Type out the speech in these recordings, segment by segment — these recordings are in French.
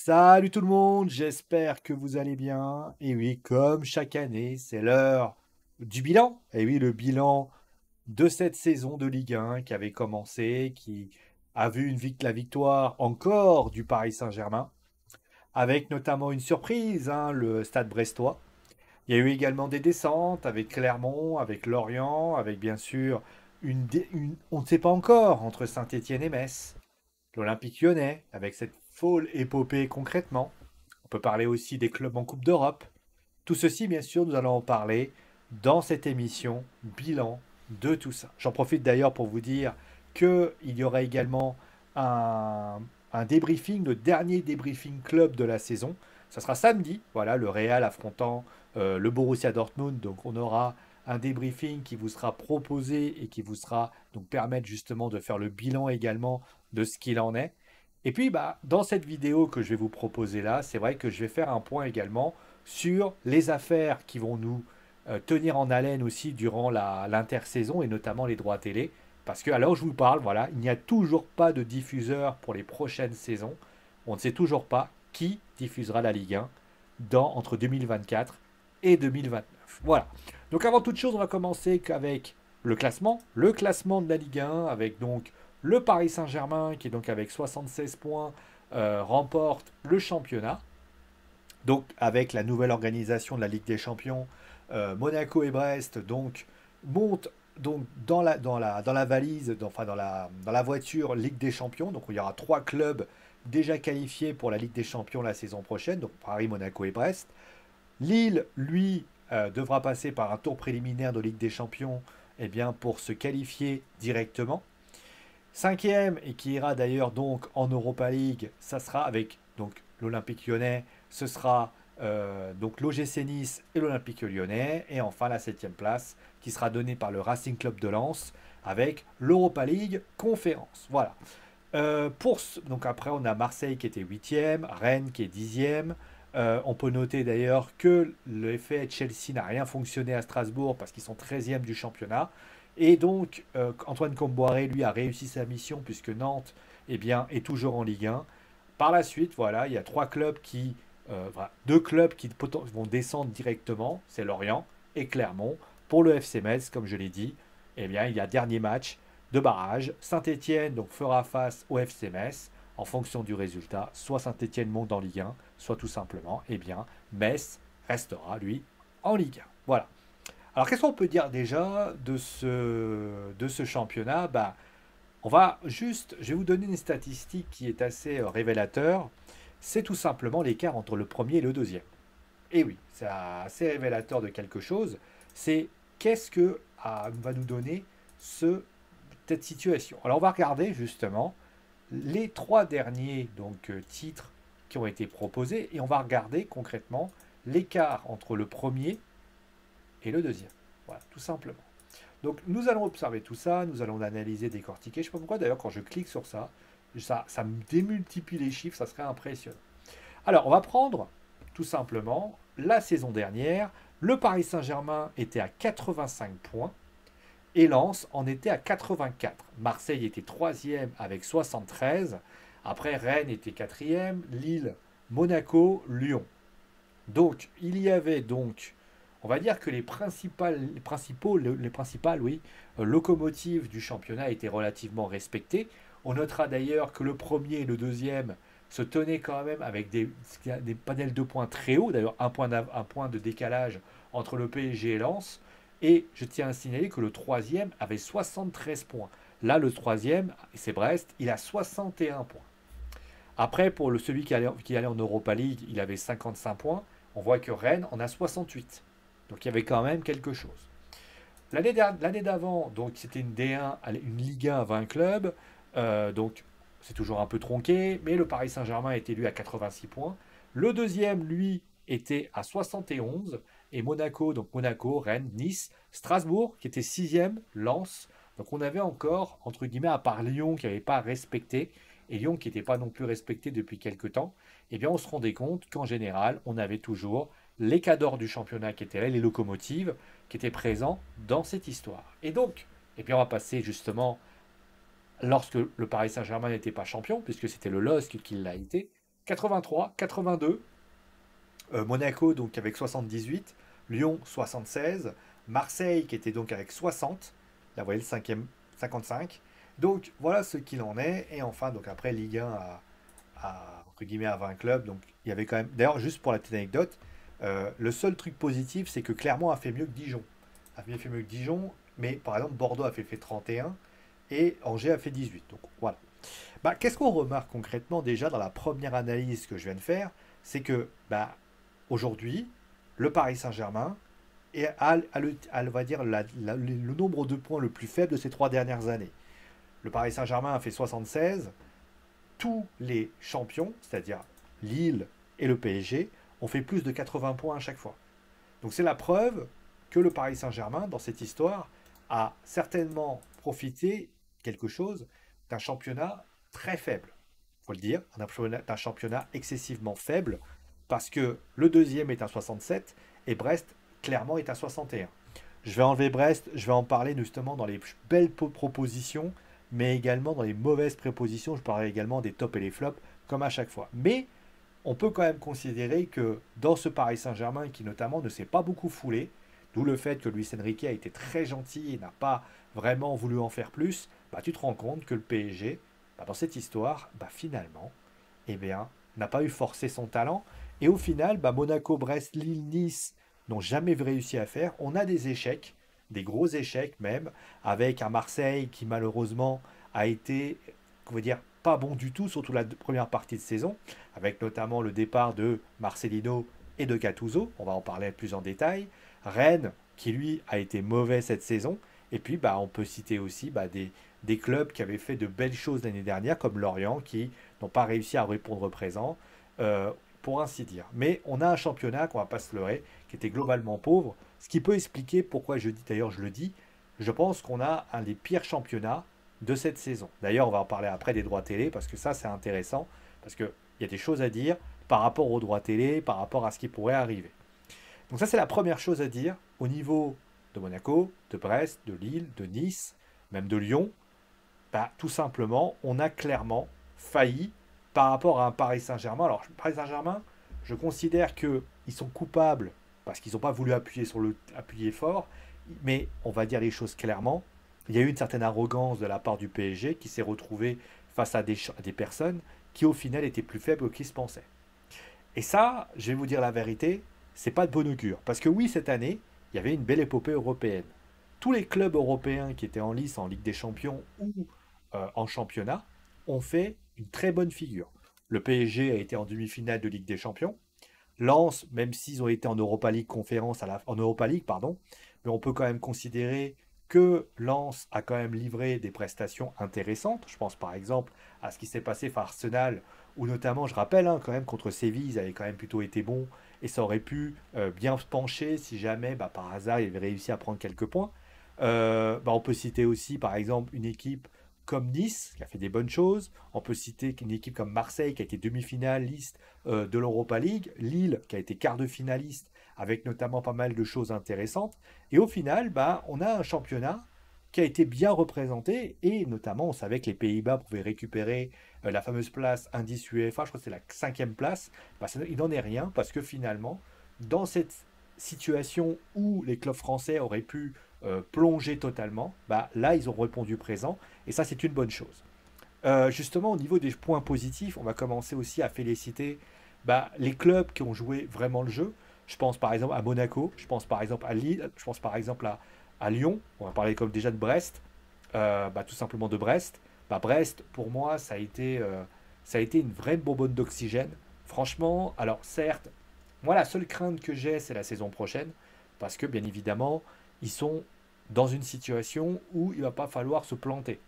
Salut tout le monde, j'espère que vous allez bien. Et oui, comme chaque année, c'est l'heure du bilan. Et oui, le bilan de cette saison de Ligue 1 qui avait commencé, qui a vu la victoire encore du Paris Saint-Germain, avec notamment une surprise, hein, le Stade Brestois. Il y a eu également des descentes avec Clermont, avec Lorient, avec bien sûr on ne sait pas encore, entre Saint-Étienne et Metz. L'Olympique lyonnais, avec cette folle épopée concrètement. On peut parler aussi des clubs en Coupe d'Europe. Tout ceci, bien sûr, nous allons en parler dans cette émission bilan de tout ça. J'en profite d'ailleurs pour vous dire qu'il y aura également un débriefing, le dernier débriefing club de la saison. Ça sera samedi, voilà, le Real affrontant le Borussia Dortmund. Donc on aura un débriefing qui vous sera proposé et qui vous sera donc permettre justement de faire le bilan également de ce qu'il en est. Et puis dans cette vidéo que je vais vous proposer là, c'est vrai que je vais faire un point également sur les affaires qui vont nous tenir en haleine aussi durant l'intersaison et notamment les droits télé. Parce que, alors je vous parle, voilà, il n'y a toujours pas de diffuseur pour les prochaines saisons. On ne sait toujours pas qui diffusera la Ligue 1 entre 2024 et 2029. Voilà. Donc avant toute chose, on va commencer avec le classement de la Ligue 1, avec donc le Paris Saint-Germain qui est donc avec 76 points remporte le championnat. Donc avec la nouvelle organisation de la Ligue des Champions, Monaco et Brest donc montent donc dans la valise, dans la voiture Ligue des Champions. Donc il y aura trois clubs déjà qualifiés pour la Ligue des Champions la saison prochaine, donc Paris, Monaco et Brest. Lille, lui, devra passer par un tour préliminaire de Ligue des Champions pour se qualifier directement. Cinquième, et qui ira d'ailleurs donc en Europa League, ça sera avec donc l'Olympique lyonnais, ce sera donc l'OGC Nice et l'Olympique lyonnais. Et enfin la septième place qui sera donnée par le Racing Club de Lens avec l'Europa League Conférence. Voilà. Donc après, on a Marseille qui était huitième, Rennes qui est dixième. On peut noter d'ailleurs que l'effet Chelsea n'a rien fonctionné à Strasbourg parce qu'ils sont 13e du championnat. Et donc, Antoine Comboiré, lui, a réussi sa mission puisque Nantes est toujours en Ligue 1. Par la suite, voilà, il y a deux clubs qui vont descendre directement, c'est Lorient et Clermont. Pour le FC Metz, comme je l'ai dit, il y a dernier match de barrage. Saint-Étienne donc fera face au FC Metz en fonction du résultat. Soit Saint-Étienne monte en Ligue 1, soit tout simplement, Metz restera, lui, en Ligue 1. Voilà. Alors, qu'est-ce qu'on peut dire déjà de ce championnat? Je vais vous donner une statistique qui est assez révélateur. C'est tout simplement l'écart entre le premier et le deuxième. Et oui, c'est assez révélateur de quelque chose. C'est qu'est-ce que va nous donner cette situation. Alors, on va regarder justement les trois derniers titres qui ont été proposés et on va regarder concrètement l'écart entre le premier et le deuxième. Voilà, tout simplement. Donc nous allons observer tout ça, nous allons l'analyser, décortiquer. Je ne sais pas pourquoi d'ailleurs quand je clique sur ça me démultiplie les chiffres, ça serait impressionnant. Alors on va prendre tout simplement la saison dernière. Le Paris Saint-Germain était à 85 points et Lens en était à 84. Marseille était troisième avec 73. Après Rennes était quatrième, Lille, Monaco, Lyon. Donc il y avait donc on va dire que les principales locomotives du championnat étaient relativement respectées. On notera d'ailleurs que le premier et le deuxième se tenaient quand même avec des panels de points très hauts, d'ailleurs un point de décalage entre le PSG et Lens. Et je tiens à signaler que le troisième avait 73 points. Là, le troisième, c'est Brest, il a 61 points. Après, pour celui qui allait en Europa League, il avait 55 points. On voit que Rennes en a 68. Donc il y avait quand même quelque chose. L'année d'avant, donc c'était une D1, une Ligue 1 à 20 clubs. Donc c'est toujours un peu tronqué, mais le Paris Saint-Germain était lui à 86 points. Le deuxième, lui, était à 71. Et Monaco, donc Monaco, Rennes, Nice, Strasbourg, qui était sixième, Lens. Donc on avait encore, entre guillemets, à part Lyon qui n'avait pas respecté, et Lyon qui n'était pas non plus respecté depuis quelques temps, on se rendait compte qu'en général, on avait toujours les cadors du championnat qui étaient là, les locomotives qui étaient présents dans cette histoire. Et donc, on va passer justement, lorsque le Paris Saint-Germain n'était pas champion, puisque c'était le LOSC qui l'a été, 83, 82, Monaco donc avec 78, Lyon 76, Marseille qui était donc avec 60, là vous voyez le cinquième 55. Donc voilà ce qu'il en est. Et enfin donc après Ligue 1 entre guillemets à 20 clubs. Donc il y avait quand même. D'ailleurs juste pour la petite anecdote, le seul truc positif c'est que Clermont a fait mieux que Dijon. A fait mieux que Dijon, mais par exemple Bordeaux a fait 31 et Angers a fait 18. Donc voilà. Bah, qu'est-ce qu'on remarque concrètement déjà dans la première analyse que je viens de faire? C'est que bah, aujourd'hui, le Paris Saint-Germain on va dire, le nombre de points le plus faible de ces 3 dernières années. Le Paris Saint-Germain a fait 76. Tous les champions, c'est-à-dire Lille et le PSG, ont fait plus de 80 points à chaque fois. Donc c'est la preuve que le Paris Saint-Germain, dans cette histoire, a certainement profité quelque chose d'un championnat très faible. Il faut le dire, d'un championnat excessivement faible, parce que le deuxième est à 67 et Brest, clairement, est à 61. Je vais enlever Brest, je vais en parler justement dans les belles propositions, mais également dans les mauvaises prépositions. Je parlerai également des tops et les flops, comme à chaque fois. Mais on peut quand même considérer que dans ce Paris Saint-Germain, qui notamment ne s'est pas beaucoup foulé, d'où le fait que Luis Enrique a été très gentil et n'a pas vraiment voulu en faire plus, bah, tu te rends compte que le PSG, bah, dans cette histoire, bah, finalement, eh bien, n'a pas eu forcé son talent. Et au final, bah, Monaco, Brest, Lille, Nice n'ont jamais réussi à faire. On a des échecs, des gros échecs même, avec un Marseille qui malheureusement a été, on va dire, pas bon du tout, surtout la première partie de saison, avec notamment le départ de Marcelino et de Gattuso. On va en parler plus en détail. Rennes, qui lui a été mauvais cette saison. Et puis, bah, on peut citer aussi des clubs qui avaient fait de belles choses l'année dernière, comme Lorient, qui n'ont pas réussi à répondre présent, euh, pour ainsi dire. Mais on a un championnat, qu'on va pas se leurrer, qui était globalement pauvre, ce qui peut expliquer pourquoi je dis, d'ailleurs je le dis, je pense qu'on a un des pires championnats de cette saison. D'ailleurs, on va en parler après des droits télé, parce que ça c'est intéressant, parce qu'il y a des choses à dire par rapport aux droits télé, par rapport à ce qui pourrait arriver. Donc ça c'est la première chose à dire au niveau de Monaco, de Brest, de Lille, de Nice, même de Lyon. Bah, tout simplement, on a clairement failli par rapport à un Paris Saint-Germain. Alors, Paris Saint-Germain, je considère qu'ils sont coupables parce qu'ils n'ont pas voulu appuyer fort, mais on va dire les choses clairement. Il y a eu une certaine arrogance de la part du PSG qui s'est retrouvé face à des personnes qui, au final, étaient plus faibles qu'ils se pensaient. Et ça, je vais vous dire la vérité, c'est pas de bon augure. Parce que oui, cette année, il y avait une belle épopée européenne. Tous les clubs européens qui étaient en lice en Ligue des Champions ou en championnat ont fait une très bonne figure. Le PSG a été en demi-finale de Ligue des Champions. Lens, même s'ils ont été en Europa League conférence en Europa League, pardon, mais on peut quand même considérer que Lens a quand même livré des prestations intéressantes. Je pense par exemple à ce qui s'est passé face à Arsenal, où notamment, je rappelle, hein, quand même contre Séville, ils avaient quand même plutôt été bons et ça aurait pu bien se pencher si jamais, bah, par hasard, ils avaient réussi à prendre quelques points. Bah, on peut citer aussi, par exemple, une équipe comme Nice, qui a fait des bonnes choses. On peut citer une équipe comme Marseille, qui a été demi-finaliste de l'Europa League. Lille, qui a été quart de finaliste, avec notamment pas mal de choses intéressantes. Et au final, bah, on a un championnat qui a été bien représenté. Et notamment, on savait que les Pays-Bas pouvaient récupérer la fameuse place indice UEFA. Je crois que c'est la cinquième place. Bah, il n'en est rien, parce que finalement, dans cette situation où les clubs français auraient pu plonger totalement, bah, là, ils ont répondu présent. Et ça, c'est une bonne chose. Justement, au niveau des points positifs, on va commencer aussi à féliciter bah, les clubs qui ont joué vraiment le jeu. Je pense par exemple à Monaco, je pense par exemple à Lille, je pense par exemple à Lyon. On va parler comme déjà de Brest, bah, tout simplement de Brest. Bah, Brest, pour moi, ça a été une vraie bonbonne d'oxygène. Franchement, alors certes, moi la seule crainte que j'ai, c'est la saison prochaine, parce que bien évidemment, ils sont dans une situation où il va pas falloir se planter.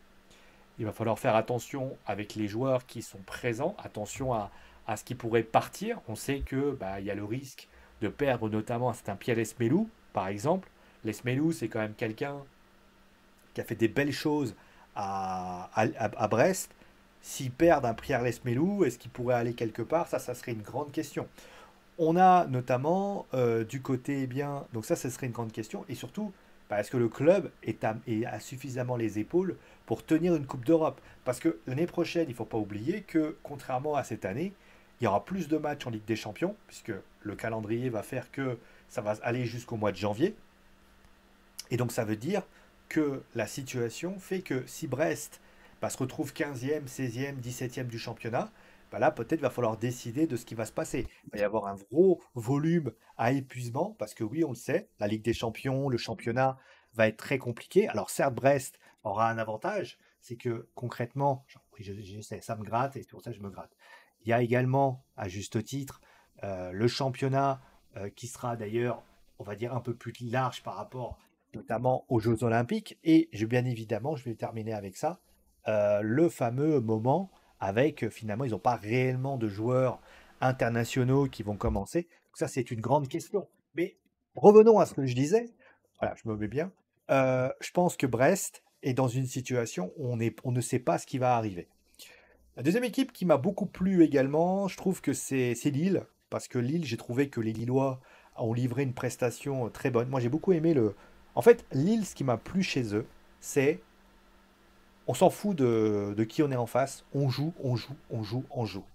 Il va falloir faire attention avec les joueurs qui sont présents, attention à ce qui pourrait partir. On sait que bah, il y a le risque de perdre notamment un certain Pierre Lesmelou, par exemple. Lesmelou, c'est quand même quelqu'un qui a fait des belles choses à Brest. S'ils perdent un Pierre Lesmelou, est-ce qu'il pourrait aller quelque part? Ça serait une grande question. On a notamment du côté, eh bien, donc ça, ce serait une grande question. Et surtout, bah, est-ce que le club a suffisamment les épaules pour tenir une Coupe d'Europe? Parce que l'année prochaine, il ne faut pas oublier que, contrairement à cette année, Il y aura plus de matchs en Ligue des Champions, puisque le calendrier va faire que ça va aller jusqu'au mois de janvier. Et donc ça veut dire que la situation fait que si Brest se retrouve 15e, 16e, 17e du championnat, là peut-être va falloir décider de ce qui va se passer. Il va y avoir un gros volume à épuisement, parce que oui, on le sait, la Ligue des Champions, le championnat va être très compliqué. Alors certes, Brest aura un avantage, c'est que concrètement, oui, je sais, ça me gratte et c'est pour ça que je me gratte. Il y a également, à juste titre, le championnat qui sera d'ailleurs, on va dire, un peu plus large par rapport notamment aux Jeux Olympiques. Et bien évidemment, je vais terminer avec ça, le fameux moment avec, finalement, ils n'ont pas réellement de joueurs internationaux qui vont commencer. Donc ça, c'est une grande question. Mais revenons à ce que je disais. Voilà, je me mets bien. Je pense que Brest est dans une situation où on ne sait pas ce qui va arriver. La deuxième équipe qui m'a beaucoup plu également, je trouve que c'est Lille, parce que Lille, j'ai trouvé que les Lillois ont livré une prestation très bonne. Moi, j'ai beaucoup aimé le. En fait, Lille, ce qui m'a plu chez eux, c'est on s'en fout de qui on est en face, on joue, on joue, on joue, on joue.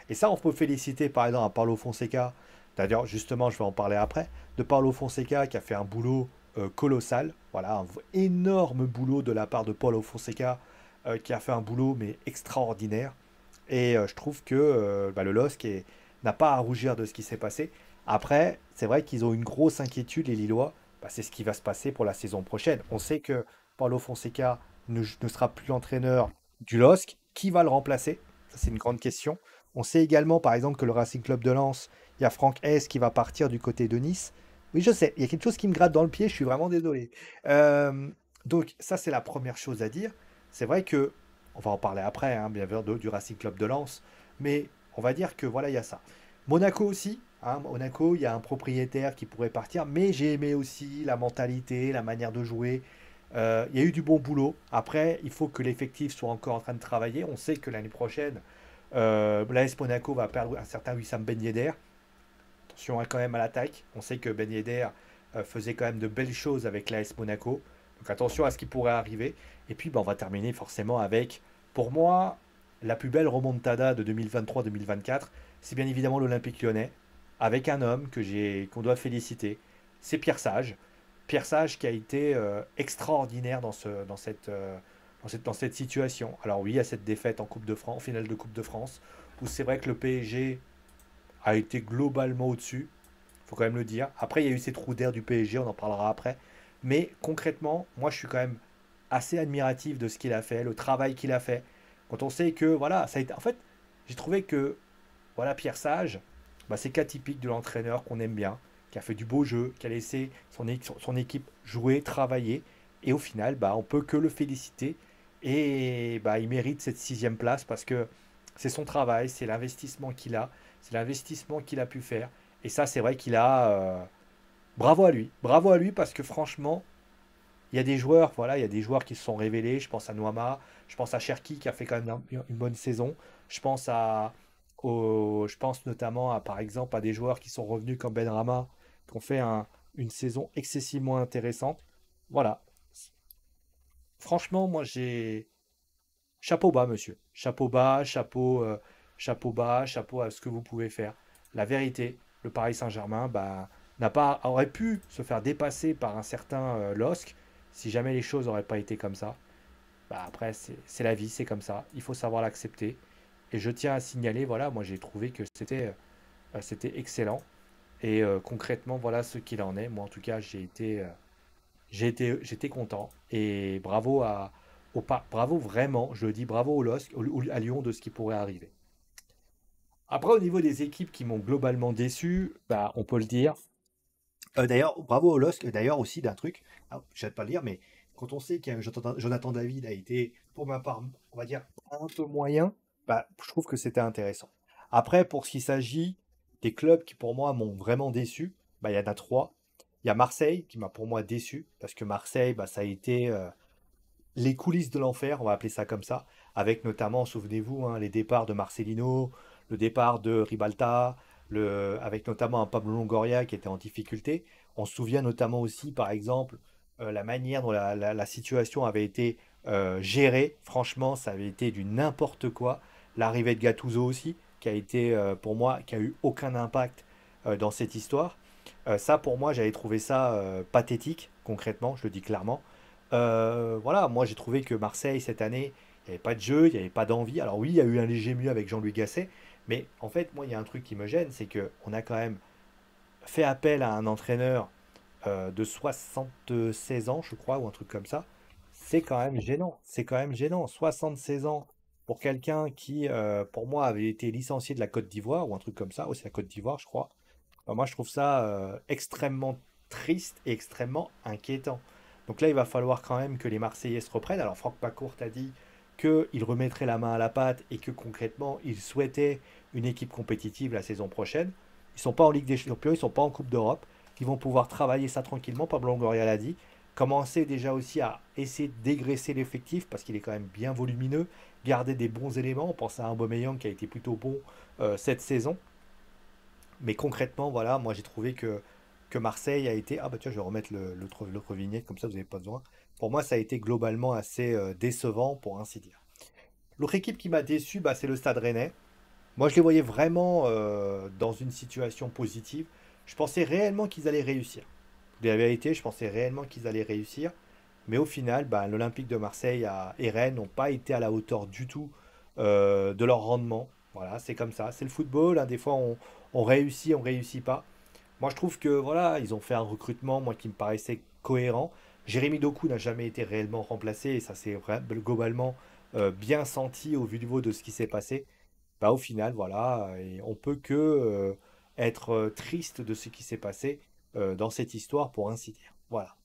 Et ça, on peut féliciter par exemple à Paulo Fonseca, d'ailleurs, justement, je vais en parler après, de Paulo Fonseca qui a fait un boulot colossal, voilà, un énorme boulot de la part de Paulo Fonseca qui a fait un boulot mais extraordinaire. Et je trouve que le LOSC n'a pas à rougir de ce qui s'est passé. Après, c'est vrai qu'ils ont une grosse inquiétude, les Lillois. C'est ce qui va se passer pour la saison prochaine. On sait que Paulo Fonseca ne sera plus l'entraîneur du LOSC. Qui va le remplacer? Ça, c'est une grande question. On sait également, par exemple, que le Racing Club de Lens, il y a Franck Hez qui va partir du côté de Nice. Oui, je sais, il y a quelque chose qui me gratte dans le pied, je suis vraiment désolé. Euh, donc, ça, c'est la première chose à dire. C'est vrai que on va en parler après, hein, bien sûr, du Racing Club de Lens. Mais on va dire que voilà, il y a ça. Monaco aussi. Hein, Monaco, il y a un propriétaire qui pourrait partir. Mais j'ai aimé aussi la mentalité, la manière de jouer. Il y a eu du bon boulot. Après, il faut que l'effectif soit encore en train de travailler. On sait que l'année prochaine, l'AS Monaco va perdre un certain Wissam Ben Yedder. Attention hein, quand même à l'attaque. On sait que Ben Yedder faisait quand même de belles choses avec l'AS Monaco. Donc attention à ce qui pourrait arriver. Et puis on va terminer forcément avec, pour moi, la plus belle remontada de 2023-2024. C'est bien évidemment l'Olympique lyonnais. Avec un homme qu'on doit féliciter. C'est Pierre Sage. Pierre Sage qui a été extraordinaire dans cette situation. Alors oui, il y a cette défaite en Coupe de France, en finale de Coupe de France, où c'est vrai que le PSG a été globalement au-dessus. Il faut quand même le dire. Après, il y a eu ces trous d'air du PSG, on en parlera après. Mais concrètement, moi, je suis quand même assez admiratif de ce qu'il a fait, le travail qu'il a fait. Quand on sait que, voilà, ça a été. En fait, j'ai trouvé que, voilà, Pierre Sage, c'est cas typique de l'entraîneur qu'on aime bien, qui a fait du beau jeu, qui a laissé son équipe jouer, travailler. Et au final, on peut que le féliciter. Et il mérite cette sixième place parce que c'est son travail, c'est l'investissement qu'il a, c'est l'investissement qu'il a pu faire. Et ça, c'est vrai qu'il a. Bravo à lui. Bravo à lui parce que franchement, il y a des joueurs, voilà, il y a des joueurs qui se sont révélés. Je pense à Noama, je pense à Cherki qui a fait quand même une bonne saison. Je pense je pense notamment à, par exemple, à des joueurs qui sont revenus comme Benrahma, qui ont fait une saison excessivement intéressante. Voilà. Franchement, moi j'ai chapeau bas, monsieur. Chapeau bas, chapeau bas, chapeau à ce que vous pouvez faire. La vérité, le Paris Saint-Germain, aurait pu se faire dépasser par un certain LOSC si jamais les choses n'auraient pas été comme ça. Après, c'est la vie, c'est comme ça. Il faut savoir l'accepter. Et je tiens à signaler, voilà, moi j'ai trouvé que c'était excellent. Et concrètement, voilà ce qu'il en est. Moi, en tout cas, j'étais content. Et bravo vraiment, je le dis, bravo au LOSC, à Lyon de ce qui pourrait arriver. Après, au niveau des équipes qui m'ont globalement déçu, on peut le dire. D'ailleurs, bravo au LOSC, d'ailleurs aussi d'un truc, je ne vais pas le dire, mais quand on sait qu'un Jonathan David a été, pour ma part, on va dire, un peu moyen, je trouve que c'était intéressant. Après, pour ce qui s'agit des clubs qui, pour moi, m'ont vraiment déçu, il y en a trois. Il y a Marseille qui m'a, pour moi, déçu, parce que Marseille, ça a été les coulisses de l'enfer, on va appeler ça comme ça, avec notamment, souvenez-vous, hein, les départs de Marcelino, le départ de Ribalta, avec notamment un Pablo Longoria qui était en difficulté. On se souvient notamment aussi, par exemple, la manière dont la situation avait été gérée. Franchement, ça avait été du n'importe quoi. L'arrivée de Gattuso aussi. qui a été, pour moi, qui a eu aucun impact dans cette histoire. Ça, pour moi, j'avais trouvé ça pathétique, concrètement, je le dis clairement. Voilà, moi j'ai trouvé que Marseille, cette année, il n'y avait pas de jeu, il n'y avait pas d'envie. Alors oui, il y a eu un léger mieux avec Jean-Louis Gasset, mais en fait, moi, il y a un truc qui me gêne, c'est qu'on a quand même fait appel à un entraîneur de 76 ans, je crois, ou un truc comme ça. C'est quand même gênant. C'est quand même gênant. 76 ans pour quelqu'un qui, pour moi, avait été licencié de la Côte d'Ivoire, ou un truc comme ça. Oui, c'est la Côte d'Ivoire, je crois. Moi, je trouve ça extrêmement triste et extrêmement inquiétant. Donc là, il va falloir quand même que les Marseillais se reprennent. Alors, Franck Pacourt a dit qu'il remettrait la main à la pâte et que concrètement, il souhaitait une équipe compétitive la saison prochaine. Ils ne sont pas en Ligue des Champions, ils ne sont pas en Coupe d'Europe. Ils vont pouvoir travailler ça tranquillement. Pablo Longoria l'a dit. Commencer déjà aussi à essayer de dégraisser l'effectif parce qu'il est quand même bien volumineux. Garder des bons éléments. On pense à un Aubameyang qui a été plutôt bon cette saison. Mais concrètement, voilà, moi j'ai trouvé que Marseille a été. Ah bah tiens, je vais remettre l'autre vignette, comme ça vous n'avez pas besoin. Pour moi, ça a été globalement assez décevant, pour ainsi dire. L'autre équipe qui m'a déçu, bah, c'est le Stade Rennais. Moi, je les voyais vraiment dans une situation positive. Je pensais réellement qu'ils allaient réussir. La vérité, je pensais réellement qu'ils allaient réussir. Mais au final, bah, l'Olympique de Marseille et Rennes n'ont pas été à la hauteur du tout de leur rendement. Voilà, c'est comme ça. C'est le football, hein. Des fois, on réussit, on réussit pas. Moi, je trouve que voilà, ils ont fait un recrutement, moi, qui me paraissait cohérent. Jérémy Doku n'a jamais été réellement remplacé et ça s'est globalement bien senti au vu du niveau de ce qui s'est passé. Bah, au final, voilà, et on peut que être triste de ce qui s'est passé dans cette histoire, pour ainsi dire. Voilà.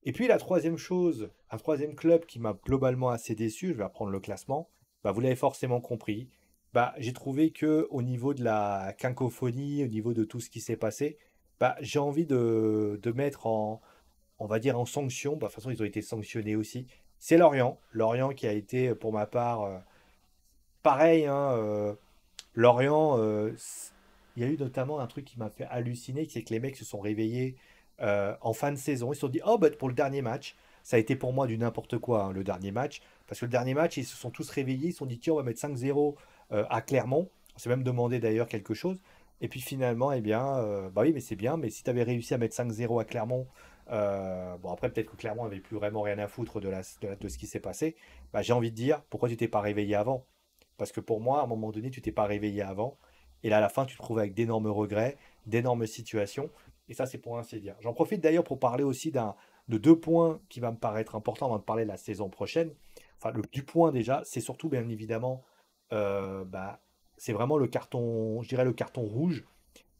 Et puis la troisième chose, un troisième club qui m'a globalement assez déçu, je vais reprendre le classement, bah, vous l'avez forcément compris, bah, j'ai trouvé que au niveau de la cacophonie, au niveau de tout ce qui s'est passé, bah, j'ai envie de mettre on va dire en sanction, bah, de toute façon ils ont été sanctionnés aussi, c'est Lorient. Lorient qui a été pour ma part pareil, hein, Lorient, il y a eu notamment un truc qui m'a fait halluciner, c'est que les mecs se sont réveillés en fin de saison. Ils se sont dit, oh, bah, pour le dernier match, ça a été pour moi du n'importe quoi, hein, le dernier match. Parce que le dernier match, ils se sont tous réveillés, ils se sont dit, tiens, on va mettre 5-0 à Clermont. On s'est même demandé d'ailleurs quelque chose. Et puis finalement, eh bien, bah oui, mais c'est bien, mais si tu avais réussi à mettre 5-0 à Clermont, bon, après, peut-être que Clermont avait plus vraiment rien à foutre de ce qui s'est passé. Bah, j'ai envie de dire, pourquoi tu t'es pas réveillé avant? Parce que pour moi, à un moment donné, tu t'es pas réveillé avant. Et là, à la fin, tu te trouves avec d'énormes regrets, d'énormes situations. Et ça, c'est pour ainsi dire. J'en profite d'ailleurs pour parler aussi de deux points qui va me paraître importants avant de parler de la saison prochaine. Enfin, du point déjà, c'est surtout bien évidemment, bah, c'est vraiment le carton, je dirais le carton rouge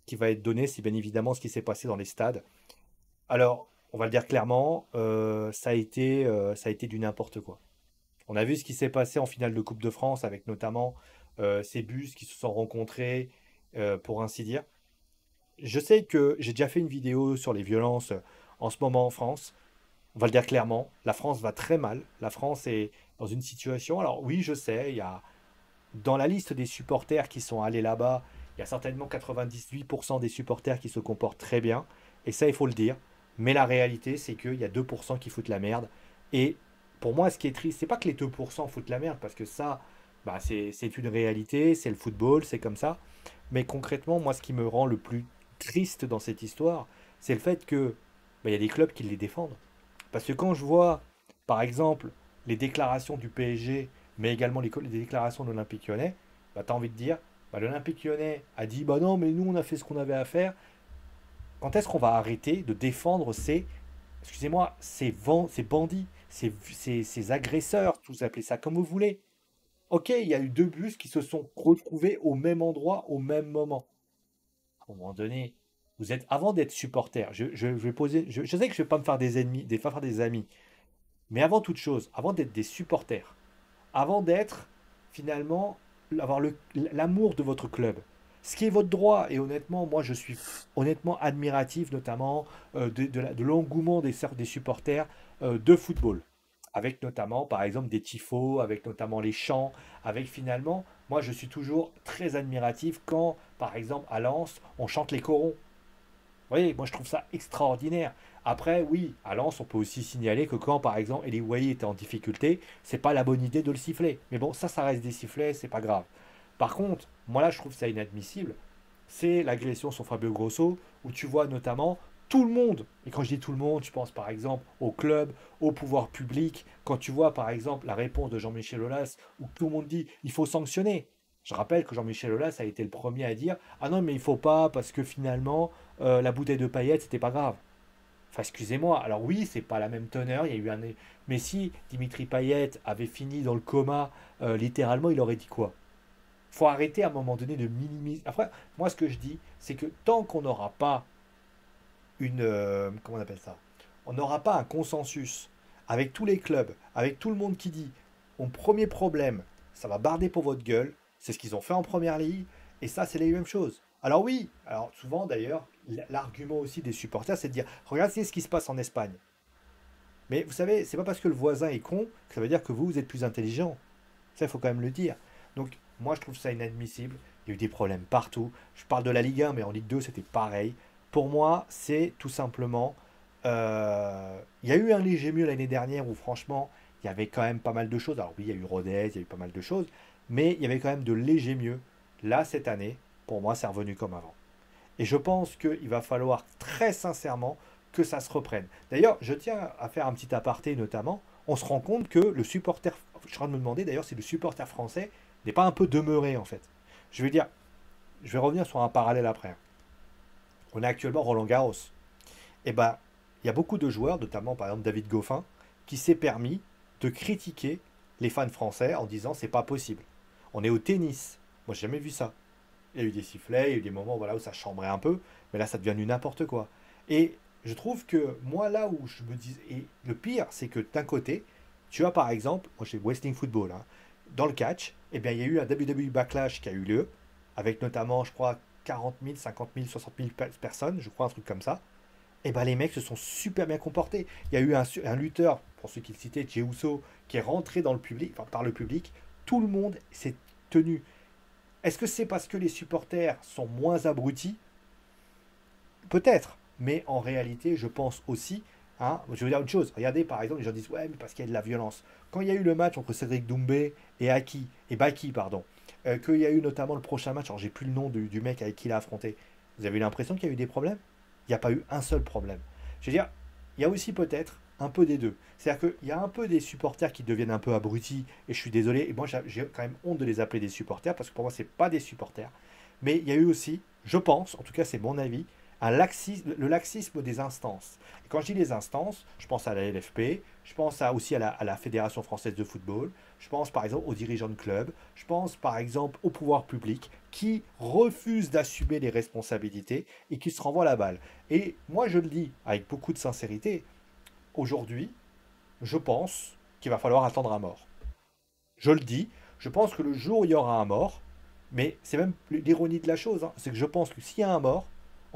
qui va être donné, c'est bien évidemment ce qui s'est passé dans les stades. Alors, on va le dire clairement, ça a été du n'importe quoi. On a vu ce qui s'est passé en finale de Coupe de France avec notamment ces bus qui se sont rencontrés, pour ainsi dire. Je sais que j'ai déjà fait une vidéo sur les violences en ce moment en France. On va le dire clairement, la France va très mal. La France est dans une situation. Alors oui, je sais, il y a dans la liste des supporters qui sont allés là-bas, il y a certainement 98% des supporters qui se comportent très bien. Et ça, il faut le dire. Mais la réalité, c'est qu'il y a 2% qui foutent la merde. Et pour moi, ce qui est triste, c'est pas que les 2% foutent la merde, parce que ça, bah, c'est une réalité, c'est le football, c'est comme ça. Mais concrètement, moi, ce qui me rend le plus triste dans cette histoire, c'est le fait que bah, il y a des clubs qui les défendent. Parce que quand je vois, par exemple, les déclarations du PSG, mais également les déclarations de l'Olympique Lyonnais, bah, tu as envie de dire, bah, l'Olympique Lyonnais a dit, bah non, mais nous, on a fait ce qu'on avait à faire. Quand est-ce qu'on va arrêter de défendre excusez-moi, ces bandits, ces agresseurs, vous appelez ça comme vous voulez. Ok, il y a eu deux bus qui se sont retrouvés au même endroit, au même moment. À un moment donné, vous êtes, avant d'être supporter, je vais poser, je sais que je ne vais pas me faire des ennemis, pas faire des amis, mais avant toute chose, avant d'être des supporters, avant d'être finalement, avoir l'amour de votre club, ce qui est votre droit, et honnêtement, moi je suis honnêtement admiratif notamment de l'engouement des supporters de football, avec notamment par exemple des tifos, avec notamment les chants, avec finalement, moi je suis toujours très admiratif quand par exemple à Lens on chante les corons. Vous voyez, moi je trouve ça extraordinaire. Après, oui, à Lens, on peut aussi signaler que quand, par exemple, Eli Wahi était en difficulté, c'est pas la bonne idée de le siffler. Mais bon, ça reste des sifflets, c'est pas grave. Par contre, moi là, je trouve ça inadmissible. C'est l'agression sur Fabio Grosso, où tu vois notamment tout le monde, et quand je dis tout le monde, je pense par exemple au club, au pouvoir public, quand tu vois par exemple la réponse de Jean-Michel Aulas, où tout le monde dit il faut sanctionner. Je rappelle que Jean-Michel Aulas a été le premier à dire ah non, mais il faut pas, parce que finalement, la bouteille de paillettes, c'était pas grave. Enfin, excusez-moi, alors oui, c'est pas la même teneur, il y a eu un. Mais si Dimitri Payet avait fini dans le coma, littéralement, il aurait dit quoi? Faut arrêter à un moment donné de minimiser. Après, moi, ce que je dis, c'est que tant qu'on n'aura pas une. Comment on appelle ça? On n'aura pas un consensus avec tous les clubs, avec tout le monde qui dit mon premier problème, ça va barder pour votre gueule. C'est ce qu'ils ont fait en première ligue. Et ça, c'est les mêmes choses. Alors, oui, alors souvent d'ailleurs, l'argument aussi des supporters, c'est de dire regardez ce qui se passe en Espagne. Mais vous savez, c'est pas parce que le voisin est con que ça veut dire que vous êtes plus intelligent. Ça, il faut quand même le dire. Donc, moi, je trouve ça inadmissible. Il y a eu des problèmes partout. Je parle de la Ligue 1, mais en Ligue 2, c'était pareil. Pour moi, c'est tout simplement. Il y a eu un léger mieux l'année dernière où, franchement, il y avait quand même pas mal de choses. Alors, oui, il y a eu Rodez, il y a eu pas mal de choses. Mais il y avait quand même de léger mieux. Là, cette année, pour moi, c'est revenu comme avant. Et je pense qu'il va falloir très sincèrement que ça se reprenne. D'ailleurs, je tiens à faire un petit aparté notamment. On se rend compte que le supporter, je suis en train de me demander d'ailleurs si le supporter français n'est pas un peu demeuré en fait. Je veux dire, je vais revenir sur un parallèle après. On a actuellement Roland Garros. Et ben, il y a beaucoup de joueurs, notamment par exemple David Goffin, qui s'est permis de critiquer les fans français en disant c'est pas possible. On est au tennis. Moi, j'ai jamais vu ça. Il y a eu des sifflets, il y a eu des moments voilà, où ça chambrait un peu, mais là, ça devient du n'importe quoi. Et je trouve que moi, là où je me dis. Et le pire, c'est que d'un côté, tu as par exemple, moi j'ai Wrestling Football, hein, dans le catch, eh bien, il y a eu un WWE Backlash qui a eu lieu, avec notamment, je crois, 40 000, 50 000, 60 000 personnes, je crois, un truc comme ça. Et ben les mecs se sont super bien comportés. Il y a eu un lutteur, pour ceux qui le citaient, Jey Uso, qui est rentré dans le public, enfin, par le public. Tout le monde s'est tenu. Est-ce que c'est parce que les supporters sont moins abrutis? Peut-être. Mais en réalité, je pense aussi, hein, je veux dire une chose. Regardez, par exemple, les gens disent, ouais, mais parce qu'il y a de la violence. Quand il y a eu le match entre Cédric Doumbé et Baki, pardon, qu'il y a eu notamment le prochain match, alors j'ai plus le nom du mec avec qui il a affronté, vous avez eu l'impression qu'il y a eu des problèmes? Il n'y a pas eu un seul problème. Je veux dire, il y a aussi peut-être un peu des deux. C'est-à-dire qu'il y a un peu des supporters qui deviennent un peu abrutis, et je suis désolé, et moi j'ai quand même honte de les appeler des supporters, parce que pour moi, c'est pas des supporters. Mais il y a eu aussi, je pense, en tout cas c'est mon avis, le laxisme des instances. Et quand je dis les instances, je pense à la LFP, je pense aussi à la Fédération française de football, je pense par exemple aux dirigeants de clubs, je pense par exemple au pouvoir public qui refusent d'assumer les responsabilités et qui se renvoient la balle. Et moi je le dis avec beaucoup de sincérité, aujourd'hui, je pense qu'il va falloir attendre un mort. Je le dis, je pense que le jour où il y aura un mort, mais c'est même l'ironie de la chose, hein, c'est que je pense que s'il y a un mort,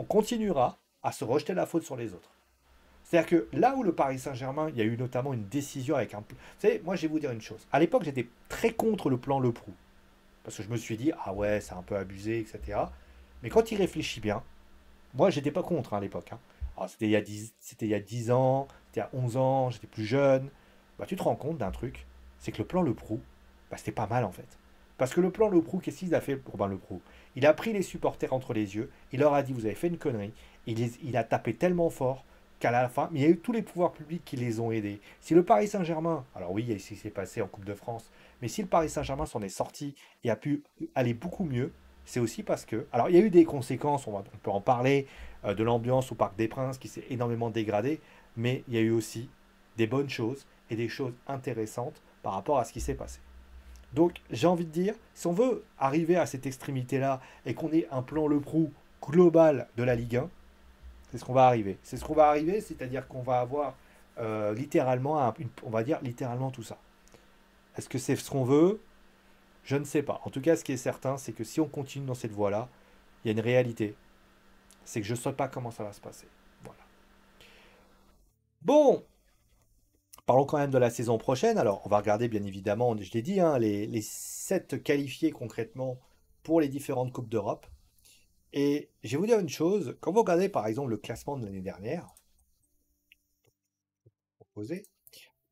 on continuera à se rejeter la faute sur les autres. C'est-à-dire que là où le Paris Saint-Germain, il y a eu notamment une décision avec un. Vous savez, moi je vais vous dire une chose. À l'époque, j'étais très contre le plan Le Prou. Parce que je me suis dit, ah ouais, c'est un peu abusé, etc. Mais quand il réfléchit bien, moi j'étais pas contre hein, à l'époque. Hein. Alors, c'était il y a 10 ans, c'était il y a 11 ans, j'étais plus jeune. Bah, tu te rends compte d'un truc, c'est que le plan Le Prou, bah, c'était pas mal en fait. Parce que le plan Le Prou, qu'est-ce qu'il a fait, Robin Le Prou? Il a pris les supporters entre les yeux, il leur a dit, vous avez fait une connerie, il a tapé tellement fort qu'à la fin, mais il y a eu tous les pouvoirs publics qui les ont aidés. Si le Paris Saint-Germain, alors oui, il y a ce qui s'est passé en Coupe de France, mais si le Paris Saint-Germain s'en est sorti et a pu aller beaucoup mieux, c'est aussi parce que. Alors, il y a eu des conséquences, on peut en parler, de l'ambiance au Parc des Princes qui s'est énormément dégradée, mais il y a eu aussi des bonnes choses et des choses intéressantes par rapport à ce qui s'est passé. Donc, j'ai envie de dire, si on veut arriver à cette extrémité-là et qu'on ait un plan Le Prou global de la Ligue 1, c'est ce qu'on va arriver. C'est ce qu'on va arriver, c'est-à-dire qu'on va avoir littéralement, on va dire littéralement tout ça. Est-ce que c'est ce qu'on veut? Je ne sais pas. En tout cas, ce qui est certain, c'est que si on continue dans cette voie-là, il y a une réalité. C'est que je ne sais pas comment ça va se passer. Voilà. Bon, parlons quand même de la saison prochaine. Alors, on va regarder bien évidemment, je l'ai dit, hein, les 7 qualifiés concrètement pour les différentes Coupes d'Europe. Et je vais vous dire une chose, quand vous regardez par exemple le classement de l'année dernière, proposé,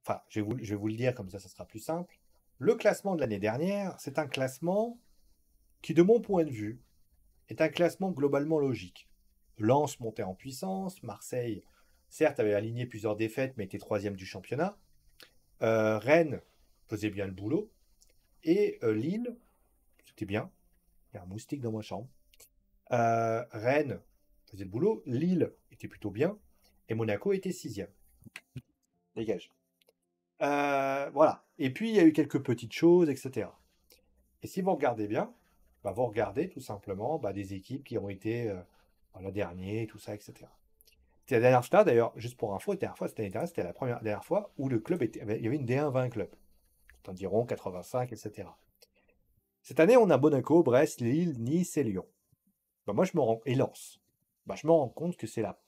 enfin, je vais vous le dire comme ça sera plus simple. Le classement de l'année dernière, c'est un classement qui, de mon point de vue, est un classement globalement logique. Lens montait en puissance, Marseille, certes, avait aligné plusieurs défaites, mais était troisième du championnat. Rennes faisait bien le boulot. Et Lille, c'était bien. Il y a un moustique dans ma chambre. Rennes faisait le boulot. Lille était plutôt bien. Et Monaco était sixième. Dégage. Voilà. Et puis, il y a eu quelques petites choses, etc. Et si vous regardez bien, bah, vous regardez tout simplement bah, des équipes qui ont été la dernière, tout ça, etc. C'était la dernière fois, d'ailleurs, juste pour info, la dernière fois, c'était la dernière fois où le club était, il y avait une D1 20 club. Environ 85, etc. Cette année, on a Monaco, Brest, Lille, Nice et Lyon. Bah, moi, je me rends, et Lens. Bah, je me rends compte que c'est là.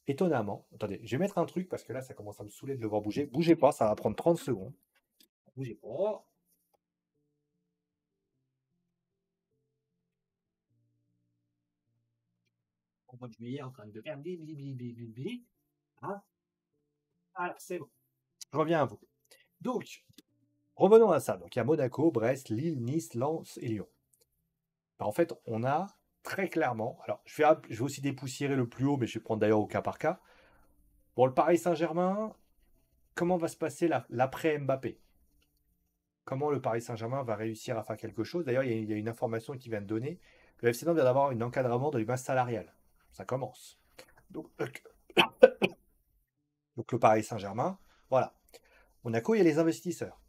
Étonnamment, attendez, je vais mettre un truc parce que là, ça commence à me saouler de le voir bouger. Bougez pas, ça va prendre 30 secondes. Bougez pas. Au mois de juillet, en train de faire bli. Hein. Alors, c'est bon. Je reviens à vous. Donc, revenons à ça. Donc, il y a Monaco, Brest, Lille, Nice, Lens et Lyon. Bah, en fait, on a très clairement. Alors, je vais aussi dépoussiérer le plus haut, mais je vais prendre d'ailleurs au cas par cas. Pour le Paris Saint-Germain, comment va se passer l'après Mbappé? Comment le Paris Saint-Germain va réussir à faire quelque chose? D'ailleurs, il y a une information qui vient de donner. Le FC Nantes vient d'avoir un encadrement de masse salariale. Ça commence. Donc le Paris Saint-Germain, voilà. Monaco, il y a les investisseurs.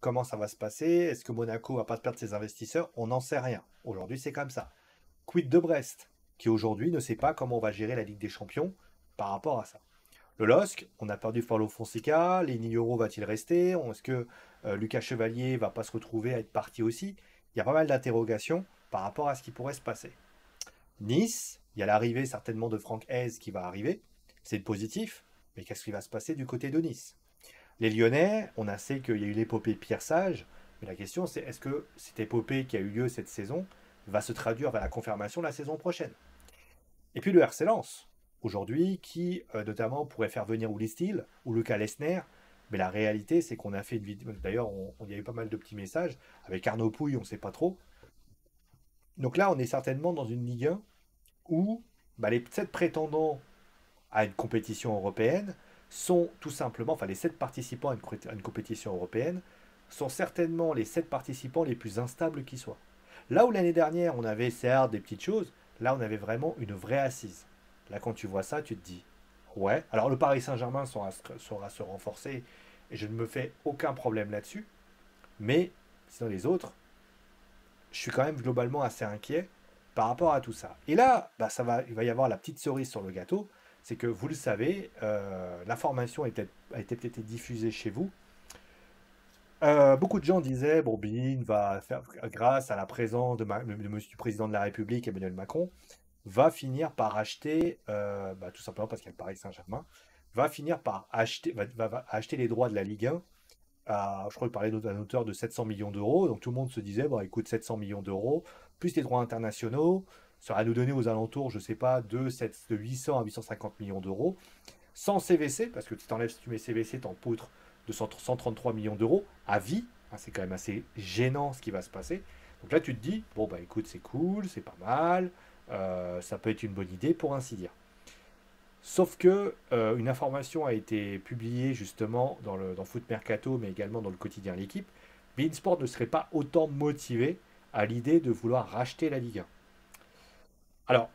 Comment ça va se passer? Est-ce que Monaco va pas perdre ses investisseurs? On n'en sait rien. Aujourd'hui, c'est comme ça. Quid de Brest, qui aujourd'hui ne sait pas comment on va gérer la Ligue des Champions par rapport à ça. Le LOSC, on a perdu Paulo Fonseca, Lenny Euro va-t-il rester? Est-ce que Lucas Chevalier va pas se retrouver à être parti aussi? Il y a pas mal d'interrogations par rapport à ce qui pourrait se passer. Nice, il y a l'arrivée certainement de Franck Hez qui va arriver, c'est positif, mais qu'est-ce qui va se passer du côté de Nice? Les Lyonnais, on a sait qu'il y a eu l'épopée Pierre Sage, mais la question c'est est-ce que cette épopée qui a eu lieu cette saison va se traduire vers la confirmation la saison prochaine? Et puis le RC Lens, aujourd'hui, qui notamment pourrait faire venir Uli Steele ou Lucas Lesner, mais la réalité c'est qu'on a fait une vidéo, d'ailleurs il y a eu pas mal de petits messages, avec Arnaud Pouille on ne sait pas trop. Donc là on est certainement dans une Ligue 1 où bah, les 7 prétendants à une compétition européenne sont tout simplement, enfin les 7 participants à une compétition européenne, sont certainement les 7 participants les plus instables qui soient. Là où l'année dernière on avait certes des petites choses, là on avait vraiment une vraie assise. Là quand tu vois ça, tu te dis, ouais, alors le Paris Saint-Germain saura se renforcer et je ne me fais aucun problème là-dessus, mais sinon les autres, je suis quand même globalement assez inquiet par rapport à tout ça. Et là, bah, il va y avoir la petite cerise sur le gâteau, c'est que vous le savez, l'information a été peut-être diffusée chez vous. Beaucoup de gens disaient, bon, Bein va faire, grâce à la présence de Monsieur du président de la République, Emmanuel Macron, va finir par acheter, bah, tout simplement parce qu'il y a le Paris Saint-Germain, va finir par acheter, va acheter les droits de la Ligue 1 je crois qu'il parlait d'un auteur de 700 millions d'euros. Donc tout le monde se disait, bon, écoute, 700 millions d'euros, plus les droits internationaux, ça va nous donner aux alentours, je sais pas, de 800 à 850 millions d'euros. Sans CVC, parce que si tu mets CVC, t'en poutres de 133 millions d'euros à vie. Hein, c'est quand même assez gênant ce qui va se passer. Donc là, tu te dis, bon, bah écoute, c'est cool, c'est pas mal, ça peut être une bonne idée pour ainsi dire. Sauf que une information a été publiée justement dans Foot Mercato, mais également dans le quotidien L'équipe. Beansport ne serait pas autant motivé à l'idée de vouloir racheter la Ligue 1. Alors,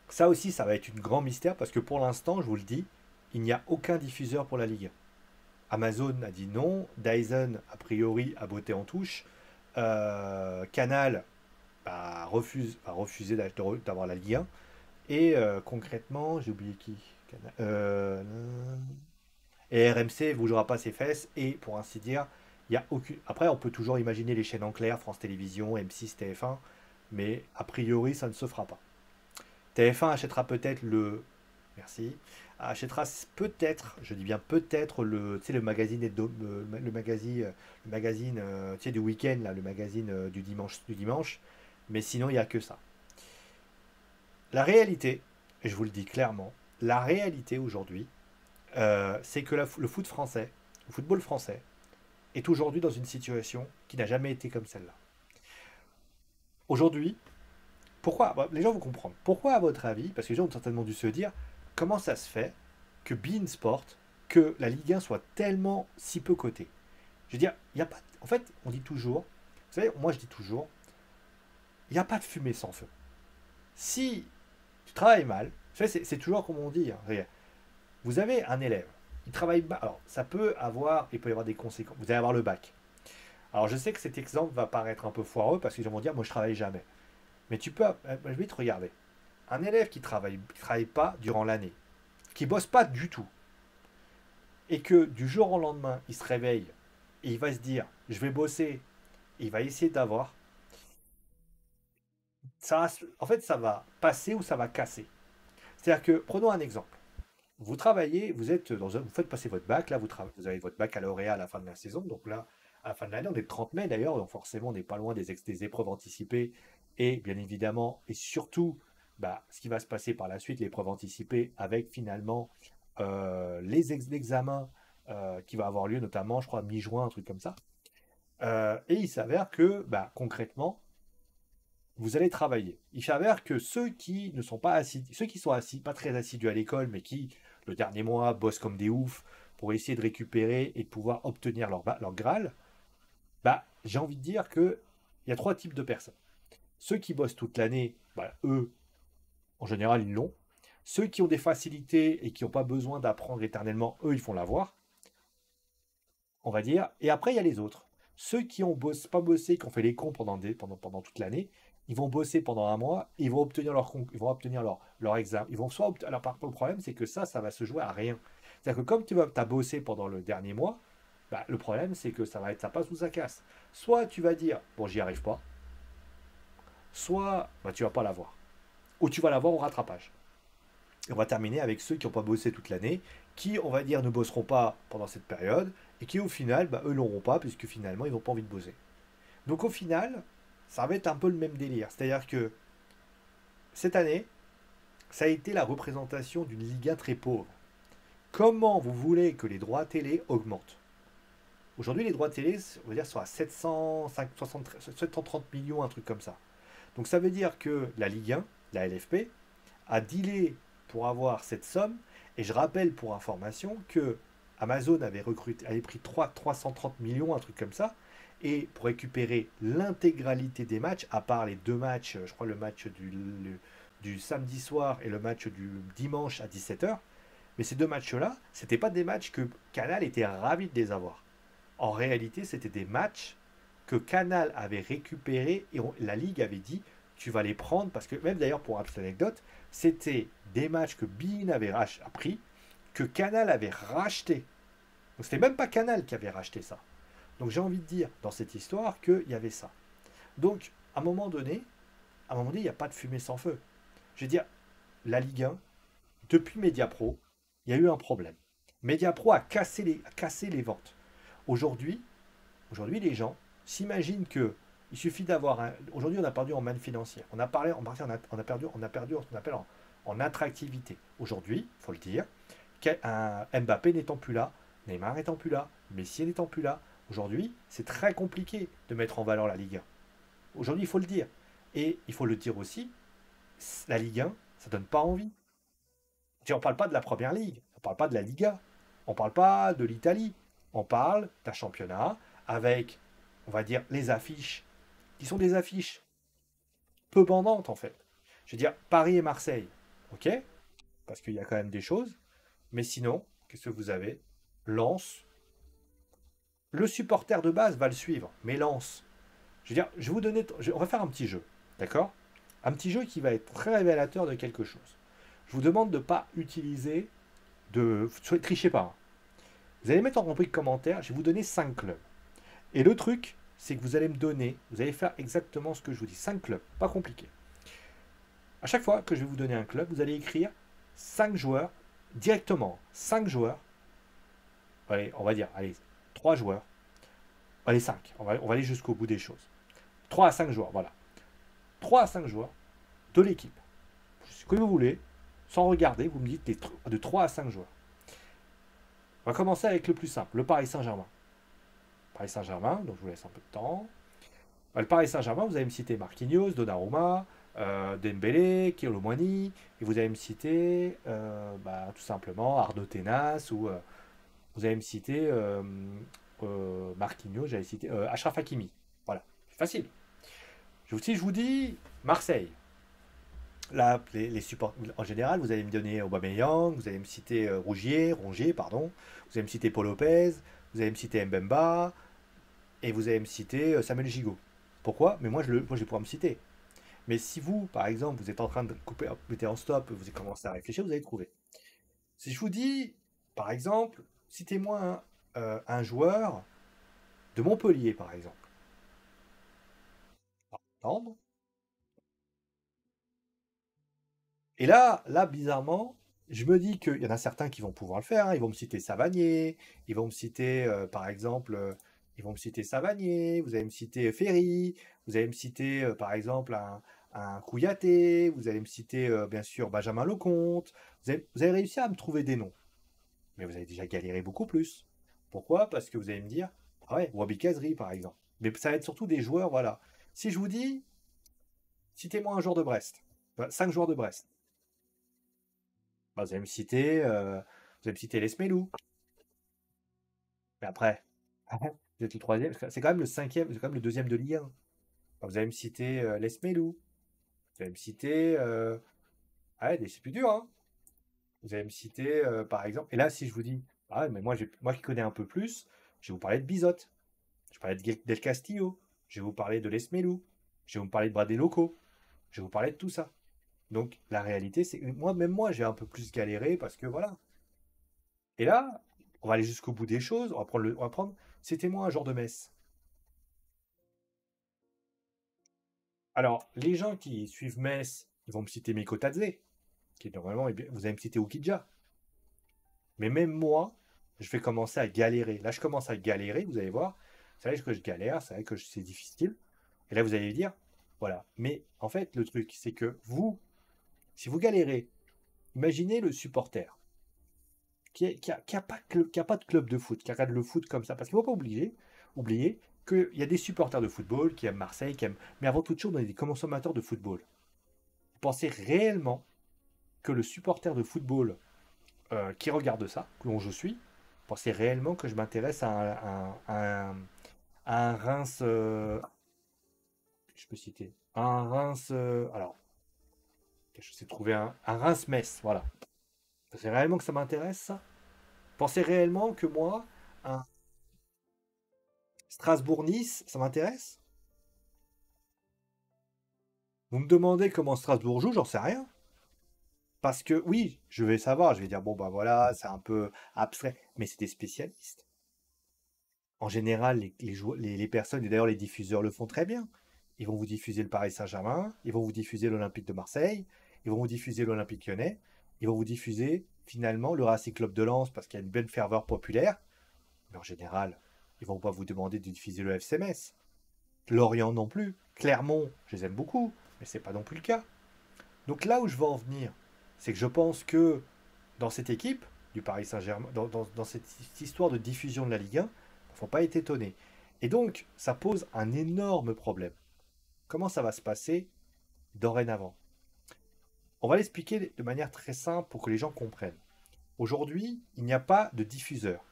ça aussi, ça va être une grand mystère parce que pour l'instant, je vous le dis, il n'y a aucun diffuseur pour la Ligue 1. Amazon a dit non, Dyson, a priori, a botté en touche. Canal va refuser d'avoir la Ligue 1. Et concrètement, j'ai oublié qui. Et RMC ne bougera pas ses fesses. Et pour ainsi dire, il y a aucune. Après, on peut toujours imaginer les chaînes en clair, France Télévisions, M6, TF1. Mais a priori, ça ne se fera pas. TF1 achètera peut-être le. Merci. Achètera peut-être, je dis bien peut-être, le magazine, le magazine du week-end, là, le magazine du dimanche. Mais sinon, il n'y a que ça. La réalité, et je vous le dis clairement, la réalité aujourd'hui, c'est que le foot français, le football français, est aujourd'hui dans une situation qui n'a jamais été comme celle-là. Aujourd'hui, pourquoi bah, les gens vont comprendre. Pourquoi, à votre avis, parce que les gens ont certainement dû se dire, comment ça se fait que beIN Sport, que la Ligue 1 soit tellement si peu cotée. Je veux dire, il n'y a pas. En fait, on dit toujours, vous savez, moi je dis toujours, il n'y a pas de fumée sans feu. Si tu travailles mal, vous savez, c'est toujours comme on dit, hein, vous avez un élève, il travaille mal. Alors, ça peut avoir, il peut y avoir des conséquences. Vous allez avoir le bac. Alors, je sais que cet exemple va paraître un peu foireux parce que les gens vont dire, moi je travaille jamais. Mais tu peux, je vais te regarder. Un élève qui travaille pas durant l'année, qui bosse pas du tout, et que du jour au lendemain, il se réveille et il va se dire, je vais bosser, et il va essayer d'avoir, en fait, ça va passer ou ça va casser. C'est-à-dire que, prenons un exemple. Vous travaillez, vous faites passer votre bac, là, vous avez votre baccalauréat à la fin de la saison, donc là, à la fin de l'année, on est le 30 mai d'ailleurs, donc forcément, on n'est pas loin des épreuves anticipées, et bien évidemment, et surtout, bah, ce qui va se passer par la suite, l'épreuve anticipée, avec finalement l'examen qui va avoir lieu, notamment, je crois, mi-juin, un truc comme ça. Et il s'avère que, bah, concrètement, vous allez travailler. Il s'avère que ceux qui ne sont pas assis, ceux qui sont assis, pas très assidus à l'école, mais qui, le dernier mois, bossent comme des oufs pour essayer de récupérer et de pouvoir obtenir leur Graal, bah, j'ai envie de dire que il y a trois types de personnes. Ceux qui bossent toute l'année, bah, eux, en général, ils l'ont. Ceux qui ont des facilités et qui n'ont pas besoin d'apprendre éternellement, eux, ils font l'avoir, on va dire. Et après, il y a les autres. Ceux qui ont pas bossé, qui ont fait les cons pendant toute l'année, ils vont bosser pendant un mois, ils vont obtenir ils vont obtenir leur examen. Ils vont alors, par contre, le problème, c'est que ça va se jouer à rien. C'est-à-dire que comme tu as bossé pendant le dernier mois, bah, le problème, c'est que ça passe ou ça casse. Soit tu vas dire, bon, j'y arrive pas, soit bah, tu vas pas l'avoir. Ou tu vas l'avoir au rattrapage. Et on va terminer avec ceux qui n'ont pas bossé toute l'année, qui, on va dire, ne bosseront pas pendant cette période, et qui, au final, bah, eux l'auront pas, puisque finalement, ils n'ont pas envie de bosser. Donc, au final, ça va être un peu le même délire. C'est-à-dire que cette année, ça a été la représentation d'une Ligue 1 très pauvre. Comment vous voulez que les droits télé augmentent? Aujourd'hui, les droits télé, on va dire, sont à 730 millions, un truc comme ça. Donc, ça veut dire que la Ligue 1, la LFP, a dealé pour avoir cette somme. Et je rappelle pour information que Amazon avait pris 330 millions, un truc comme ça, et pour récupérer l'intégralité des matchs, à part les deux matchs, je crois le match du samedi soir et le match du dimanche à 17h, mais ces deux matchs-là, c'était pas des matchs que Canal était ravi de les avoir. En réalité, c'était des matchs que Canal avait récupérés et la Ligue avait dit tu vas les prendre parce que même d'ailleurs pour une petite anecdote, c'était des matchs que beIN avait pris, que Canal avait racheté. Donc c'était même pas Canal qui avait racheté ça. Donc j'ai envie de dire dans cette histoire qu'il y avait ça. Donc à un moment donné, il n'y a pas de fumée sans feu. Je veux dire, la Ligue 1, depuis Mediapro, il y a eu un problème. Mediapro a cassé les ventes. Aujourd'hui, Aujourd'hui, les gens s'imaginent que il suffit d'avoir un. Aujourd'hui, on a perdu en manne financière. On a perdu ce qu'on appelle en attractivité. Aujourd'hui, il faut le dire, un Mbappé n'étant plus là, Neymar n'étant plus là, Messi n'étant plus là, aujourd'hui, c'est très compliqué de mettre en valeur la Ligue 1. Aujourd'hui, il faut le dire. Et il faut le dire aussi, la Ligue 1, ça donne pas envie. On ne parle pas de la Première Ligue, on ne parle pas de la Liga, on ne parle pas de l'Italie, on parle d'un championnat avec, on va dire, les affiches, qui sont des affiches peu bandantes en fait. Je veux dire, Paris et Marseille, ok, parce qu'il y a quand même des choses, mais sinon, qu'est-ce que vous avez? Lens, le supporter de base va le suivre, mais Lens, je veux dire, je vais vous donner, on va faire un petit jeu, d'accord? Un petit jeu qui va être très révélateur de quelque chose. Je vous demande de ne pas utiliser trichez pas, hein. Vous allez mettre en rubrique commentaire, je vais vous donner 5 clubs. Et le truc, c'est que vous allez faire exactement ce que je vous dis. 5 clubs, pas compliqué. À chaque fois que je vais vous donner un club, vous allez écrire 5 joueurs directement. 5 joueurs. Allez, on va dire, allez, 3 joueurs. Allez, 5. On va aller jusqu'au bout des choses. 3 à 5 joueurs, voilà. 3 à 5 joueurs de l'équipe. Ce que vous voulez, sans regarder, vous me dites de 3 à 5 joueurs. On va commencer avec le plus simple, le Paris Saint-Germain. Paris Saint-Germain, donc je vous laisse un peu de temps. Le Paris Saint-Germain, vous allez me citer Marquinhos, Donnarumma, Dembélé, Koulibaly, et vous allez me citer tout simplement Arnaud Tenas, ou vous allez me citer Marquinhos, j'allais citer Achraf Hakimi. Voilà, c'est facile. Si je vous dis Marseille, là, les supports, en général, vous allez me donner Aubameyang, vous allez me citer Rongier, pardon, vous allez me citer Paul Lopez, vous allez me citer Mbemba, et vous allez me citer Samuel Gigot. Pourquoi? Mais moi, je vais pouvoir me citer. Mais si vous, par exemple, vous êtes en train de couper, mettez en stop, vous commencé à réfléchir, vous allez trouver. Si je vous dis, par exemple, citez-moi un joueur de Montpellier, par exemple. Entendre. Et là, bizarrement, je me dis qu'il y en a certains qui vont pouvoir le faire, hein. Ils vont me citer Savanier, ils vont me citer, par exemple, ils vont me citer Savanier, vous allez me citer Ferry, vous allez me citer, par exemple, un Kouyaté, vous allez me citer, bien sûr, Benjamin Lecomte. Vous allez réussir à me trouver des noms. Mais vous avez déjà galéré beaucoup plus. Pourquoi? Parce que vous allez me dire, ah ouais, Wabi Kazri, par exemple. Mais ça va être surtout des joueurs, voilà. Si je vous dis, citez-moi un joueur de Brest, 5 joueurs de Brest. Bah, vous allez me citer les Smelou. Mais après, vous êtes le troisième, c'est quand même le cinquième, c'est quand même le deuxième de Ligue 1. Bah, vous allez me citer les Smelou. Vous allez me citer, ah ouais, c'est plus dur, hein. Vous allez me citer, par exemple, et là, si je vous dis, ah ouais, mais moi qui connais un peu plus, je vais vous parler de Bizotte. Je vais parler Del Castillo. Je vais vous parler de l'Esmelou. Je vais vous parler de Bradeloco. Je vais vous parler de tout ça. Donc, la réalité, c'est que même moi, j'ai un peu plus galéré parce que voilà. Et là, on va aller jusqu'au bout des choses. On va prendre, c'était moi un genre de messe. Alors, les gens qui suivent Metz, ils vont me citer Miko Tadze, qui normalement, vous allez me citer Ukidja. Mais même moi, je vais commencer à galérer. Là, je commence à galérer, vous allez voir. C'est vrai que je galère, c'est vrai que c'est difficile. Et là, vous allez dire, voilà. Mais en fait, le truc, c'est que vous, si vous galérez, imaginez le supporter qui a pas de club de foot, qui regarde le foot comme ça. Parce qu'il ne faut pas oublier qu'il y a des supporters de football qui aiment Marseille, qui aiment. Mais avant toute chose, on est des consommateurs de football. Vous pensez réellement que le supporter de football qui regarde ça, dont je suis, pensez réellement que je m'intéresse à un Reims. Je peux citer. Un Reims. Alors, je sais trouver un Reims-Metz, voilà. Pensez réellement que ça m'intéresse, ça? Pensez réellement que moi, un Strasbourg-Nice, ça m'intéresse? Vous me demandez comment Strasbourg joue, j'en sais rien. Parce que oui, je vais savoir, je vais dire, bon, bah voilà, c'est un peu abstrait, mais c'est des spécialistes. En général, les personnes, et d'ailleurs les diffuseurs le font très bien. Ils vont vous diffuser le Paris Saint-Germain, ils vont vous diffuser l'Olympique de Marseille, ils vont vous diffuser l'Olympique lyonnais, ils vont vous diffuser finalement le Racing Club de Lens parce qu'il y a une belle ferveur populaire. Mais en général, ils vont pas vous demander de diffuser le FC Metz. Lorient non plus. Clermont, je les aime beaucoup, mais c'est pas non plus le cas. Donc là où je veux en venir, c'est que je pense que dans cette équipe du Paris Saint-Germain, dans cette histoire de diffusion de la Ligue 1, il ne faut pas être étonné. Et donc, ça pose un énorme problème. Comment ça va se passer dorénavant? On va l'expliquer de manière très simple pour que les gens comprennent. Aujourd'hui, il n'y a pas de diffuseur.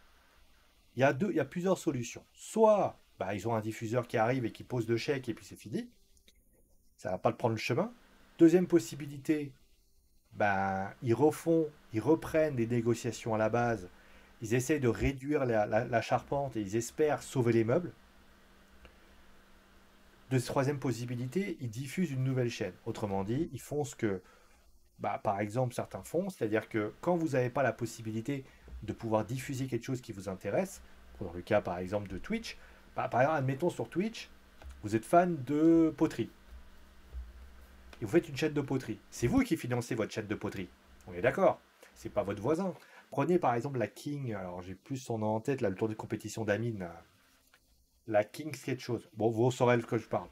Il y a plusieurs solutions. Soit ils ont un diffuseur qui arrive et qui pose le chèque et puis c'est fini. Ça ne va pas le prendre le chemin. Deuxième possibilité, ils reprennent les négociations à la base, ils essayent de réduire la charpente et ils espèrent sauver les meubles. Troisième possibilité, ils diffusent une nouvelle chaîne. Autrement dit, ils font ce que, par exemple, certains font, c'est-à-dire que quand vous n'avez pas la possibilité de pouvoir diffuser quelque chose qui vous intéresse, dans le cas par exemple de Twitch, par exemple, admettons sur Twitch, vous êtes fan de poterie et vous faites une chaîne de poterie. C'est vous qui financez votre chaîne de poterie. On est d'accord. C'est pas votre voisin. Prenez par exemple la King, alors j'ai plus son nom en tête, là, le tour de compétition d'Amine, la King quelque chose. Bon, vous saurez de ce que je parle.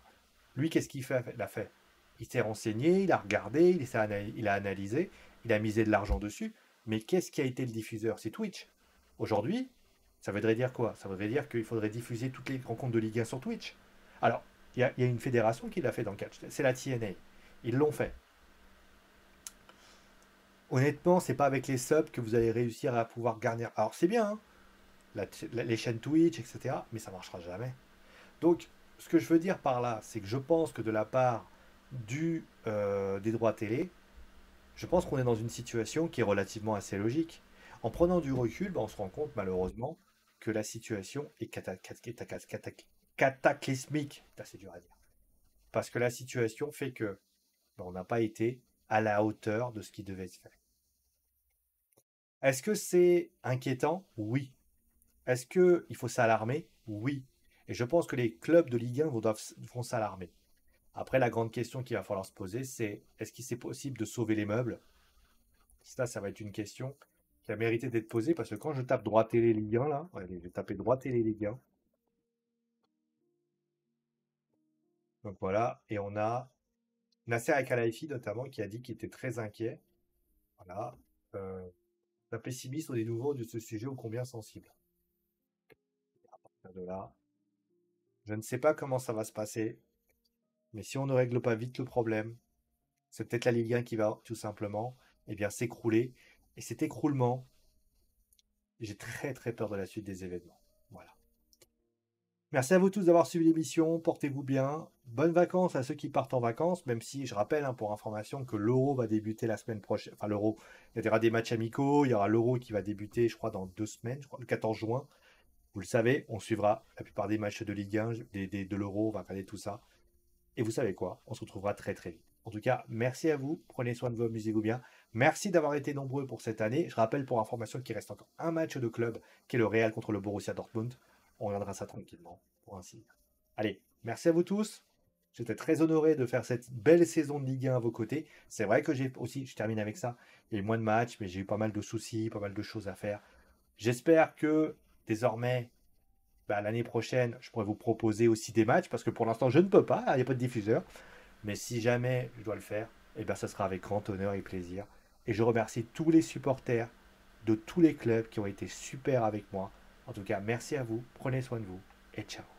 Lui, qu'est-ce qu'il fait? Il a fait. Il s'est renseigné, il a regardé, il a analysé, il a misé de l'argent dessus. Mais qu'est-ce qui a été le diffuseur? C'est Twitch. Aujourd'hui, ça voudrait dire quoi? Ça voudrait dire qu'il faudrait diffuser toutes les rencontres de Ligue 1 sur Twitch. Alors, Il y a une fédération qui l'a fait dans le catch. C'est la TNA. Ils l'ont fait. Honnêtement, c'est pas avec les subs que vous allez réussir à pouvoir garnir. Alors c'est bien, hein, les chaînes Twitch, etc. Mais ça marchera jamais. Donc, ce que je veux dire par là, c'est que je pense que de la part des droits télé, je pense qu'on est dans une situation qui est relativement assez logique. En prenant du recul, on se rend compte malheureusement que la situation est cataclysmique. C'est dur à dire. Parce que la situation fait que on n'a pas été à la hauteur de ce qui devait se faire. Est-ce que c'est inquiétant? Oui. Est-ce qu'il faut s'alarmer? Oui. Et je pense que les clubs de Ligue 1 vont s'alarmer. Après, la grande question qu'il va falloir se poser, c'est est-ce qu'il c'est possible de sauver les meubles? Ça va être une question qui a mérité d'être posée parce que quand je tape droit télé Ligue 1, là, allez, je vais taper droit télé Ligue 1. Donc voilà, et on a Nasser Al-Khelaifi notamment qui a dit qu'il était très inquiet. Voilà. Euh, un pessimiste au des nouveaux de ce sujet ô combien sensible. À partir de là, je ne sais pas comment ça va se passer, mais si on ne règle pas vite le problème, c'est peut-être la Ligue 1 qui va tout simplement s'écrouler. Et cet écroulement, j'ai très très peur de la suite des événements. Voilà. Merci à vous tous d'avoir suivi l'émission. Portez-vous bien. Bonnes vacances à ceux qui partent en vacances, même si je rappelle pour information que l'Euro va débuter la semaine prochaine. Enfin, l'Euro, il y aura des matchs amicaux. Il y aura l'Euro qui va débuter, je crois, dans 2 semaines, je crois, le 14 juin. Vous le savez, on suivra la plupart des matchs de Ligue 1, de l'Euro, on va regarder tout ça. Et vous savez quoi? On se retrouvera très très vite. En tout cas, merci à vous. Prenez soin de vous, amusez-vous bien. Merci d'avoir été nombreux pour cette année. Je rappelle pour information qu'il reste encore un match de club qui est le Real contre le Borussia Dortmund. On regardera ça tranquillement, pour ainsi dire. Allez, merci à vous tous. J'étais très honoré de faire cette belle saison de Ligue 1 à vos côtés. C'est vrai que j'ai aussi, je termine avec ça, il y a eu moins de matchs, mais j'ai eu pas mal de soucis, pas mal de choses à faire. J'espère que désormais, l'année prochaine, je pourrais vous proposer aussi des matchs, parce que pour l'instant, je ne peux pas, il n'y a pas de diffuseur. Mais si jamais je dois le faire, ça sera avec grand honneur et plaisir. Et je remercie tous les supporters de tous les clubs qui ont été super avec moi. En tout cas, merci à vous, prenez soin de vous et ciao.